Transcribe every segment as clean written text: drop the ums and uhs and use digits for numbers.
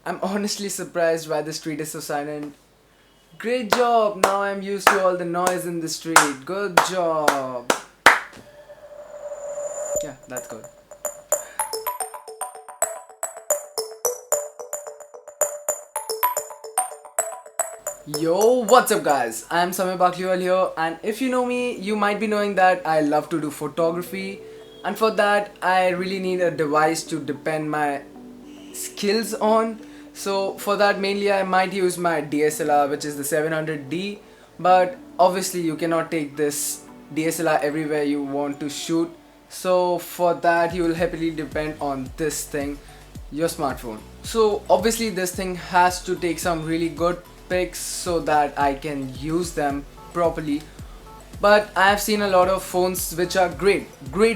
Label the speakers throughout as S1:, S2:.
S1: I'm honestly surprised why the street is so silent. Great job! Now I'm used to all the noise in the street. Good job! Yeah, that's good. Yo, what's up guys? I'm Samyak Bakliwal here, and if you know me, you might be knowing that I love to do photography, and for that I really need a device to depend my skills on. So for that mainly I might use my DSLR, which is the 700D, but obviously you cannot take this DSLR everywhere you want to shoot. So for that you will happily depend on this thing, your smartphone. So obviously this thing has to take some really good pics so that I can use them properly. But I have seen a lot of phones which are great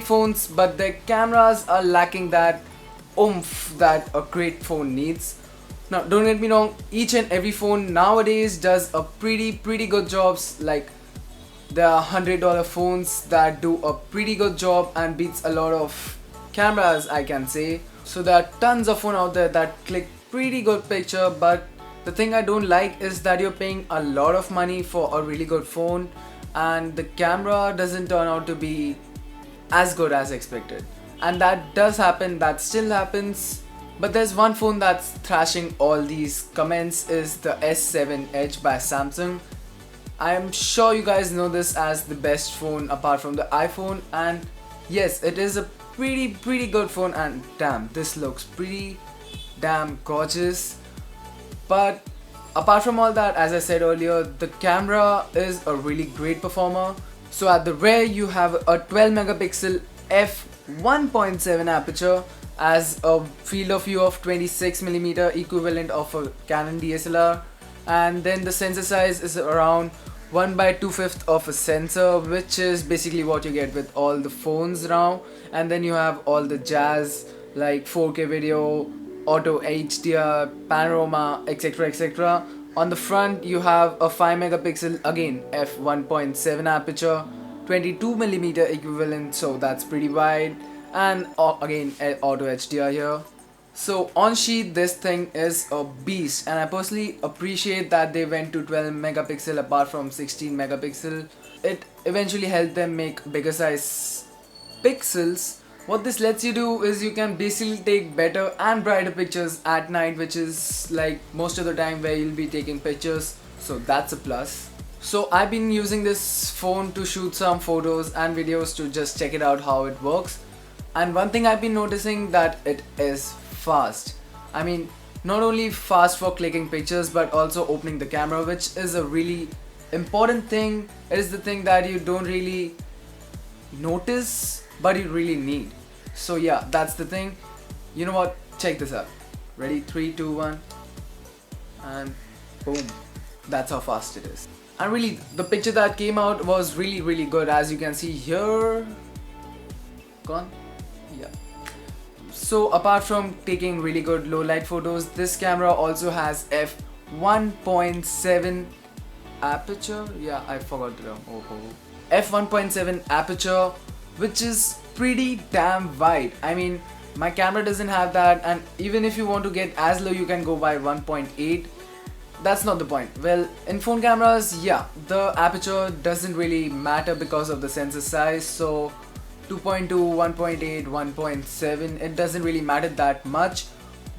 S1: phones, but their cameras are lacking that oomph that a great phone needs. Now don't get me wrong, each and every phone nowadays does a pretty good jobs. Like there are $100 phones that do a pretty good job and beats a lot of cameras, I can say. So there are tons of phone out there that click pretty good picture, but the thing I don't like is that you're paying a lot of money for a really good phone and the camera doesn't turn out to be as good as expected. And that does happen, that still happens. But there's one phone that's thrashing all these comments, is the S7 Edge by Samsung. I'm sure you guys know this as the best phone apart from the iPhone, and yes, it is a pretty good phone, and damn, this looks pretty damn gorgeous. But apart from all that, as I said earlier, the camera is a really great performer. So at the rear you have a 12 megapixel f1.7 aperture as a field of view of 26mm equivalent of a Canon DSLR, and then the sensor size is around 1 by 2/5 of a sensor, which is basically what you get with all the phones now. And then you have all the jazz like 4K video, auto HDR, panorama, etc. On the front you have a 5 megapixel, again f1.7 aperture, 22mm equivalent, so that's pretty wide, and again auto HDR here. So on sheet this thing is a beast, and I personally appreciate that they went to 12 megapixel apart from 16 megapixel. It eventually helped them make bigger size pixels. What this lets you do is you can basically take better and brighter pictures at night, which is like most of the time where you'll be taking pictures, so that's a plus. So I've been using this phone to shoot some photos and videos to just check it out how it works. And one thing I've been noticing that it is fast. I mean, not only fast for clicking pictures but also opening the camera, which is a really important thing. It is the thing that you don't really notice but you really need. So yeah, that's the thing. You know what, check this out. Ready? 3, 2, 1, and boom, that's how fast it is. And really the picture that came out was really good, as you can see here. Gone? Yeah. So apart from taking really good low light photos, this camera also has f1.7 aperture. Yeah, I forgot the term. F1.7 aperture, which is pretty damn wide. I mean, my camera doesn't have that, and even if you want to get as low, you can go by 1.8. That's not the point. Well, in phone cameras, yeah, the aperture doesn't really matter because of the sensor size. So 2.2, 1.8, 1.7, it doesn't really matter that much.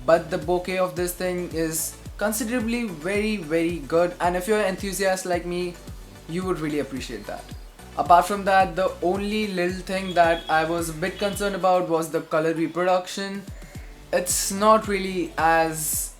S1: But the bokeh of this thing is considerably very good, and if you're an enthusiast like me, you would really appreciate that. Apart from that, the only little thing that I was a bit concerned about was the color reproduction. It's not really as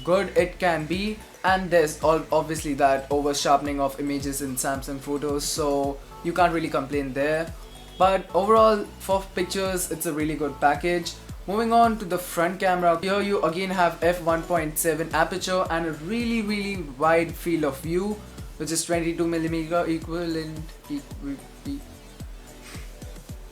S1: good it can be, and there's obviously that over sharpening of images in Samsung photos, so you can't really complain there. But overall, for pictures, it's a really good package. Moving on to the front camera, here you again have f1.7 aperture and a really wide field of view, which is 22mm equivalent.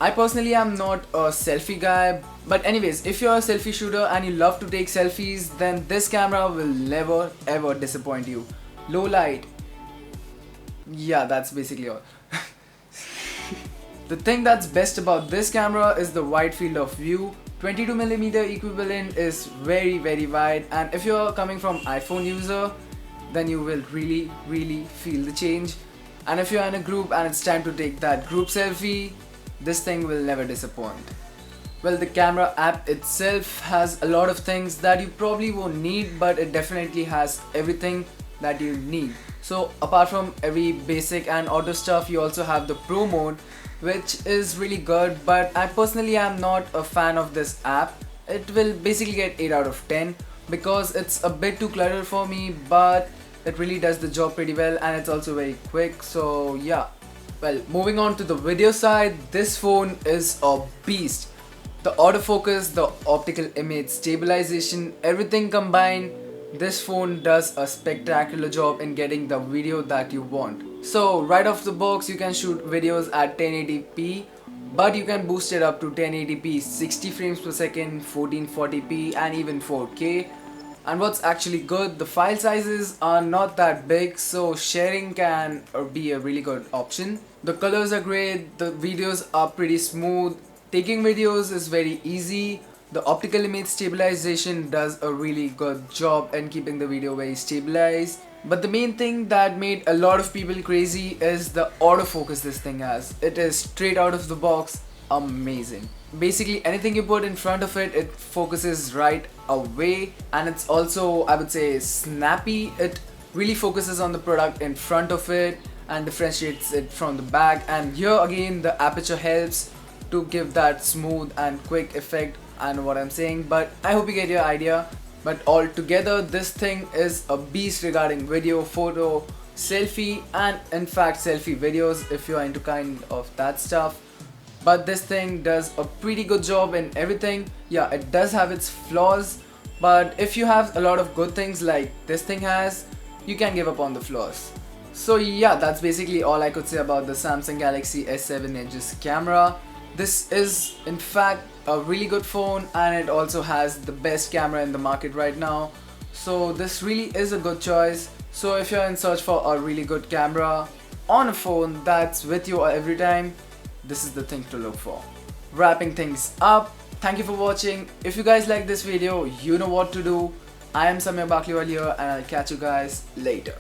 S1: I personally am not a selfie guy, but anyways, if you're a selfie shooter and you love to take selfies, then this camera will never ever disappoint you. Low light, yeah, that's basically all. The thing that's best about this camera is the wide field of view, 22mm equivalent is very wide, and if you're coming from iPhone user, then you will really feel the change. And if you're in a group and it's time to take that group selfie, this thing will never disappoint. Well, the camera app itself has a lot of things that you probably won't need, but it definitely has everything that you need. So apart from every basic and auto stuff, you also have the pro mode, which is really good, but I personally am not a fan of this app. It will basically get 8 out of 10 because it's a bit too cluttered for me, but it really does the job pretty well, and it's also very quick. So yeah. Well, moving on to the video side, this phone is a beast. The autofocus, the optical image stabilization, everything combined, this phone does a spectacular job in getting the video that you want. So right off the box, you can shoot videos at 1080p, but you can boost it up to 1080p 60 frames per second, 1440p and even 4K. And what's actually good, the file sizes are not that big, so sharing can be a really good option. The colors are great, the videos are pretty smooth, taking videos is very easy. The optical image stabilization does a really good job in keeping the video very stabilized. But the main thing that made a lot of people crazy is the autofocus this thing has. It is straight out of the box amazing. Basically anything you put in front of it, it focuses right away, and it's also, I would say, snappy. It really focuses on the product in front of it and differentiates it from the back, and here again the aperture helps to give that smooth and quick effect. I know what I'm saying, but I hope you get your idea. But altogether this thing is a beast regarding video, photo, selfie, and in fact selfie videos if you're into kind of that stuff. But this thing does a pretty good job in everything. Yeah, it does have its flaws, but if you have a lot of good things like this thing has, you can give up on the flaws. So yeah, that's basically all I could say about the Samsung Galaxy S7 Edge's camera. This is in fact a really good phone, and it also has the best camera in the market right now. So this really is a good choice. So if you're in search for a really good camera on a phone that's with you every time, this is the thing to look for. Wrapping things up, thank you for watching. If you guys like this video, you know what to do. I am Samyak Bakliwal here, and I'll catch you guys later.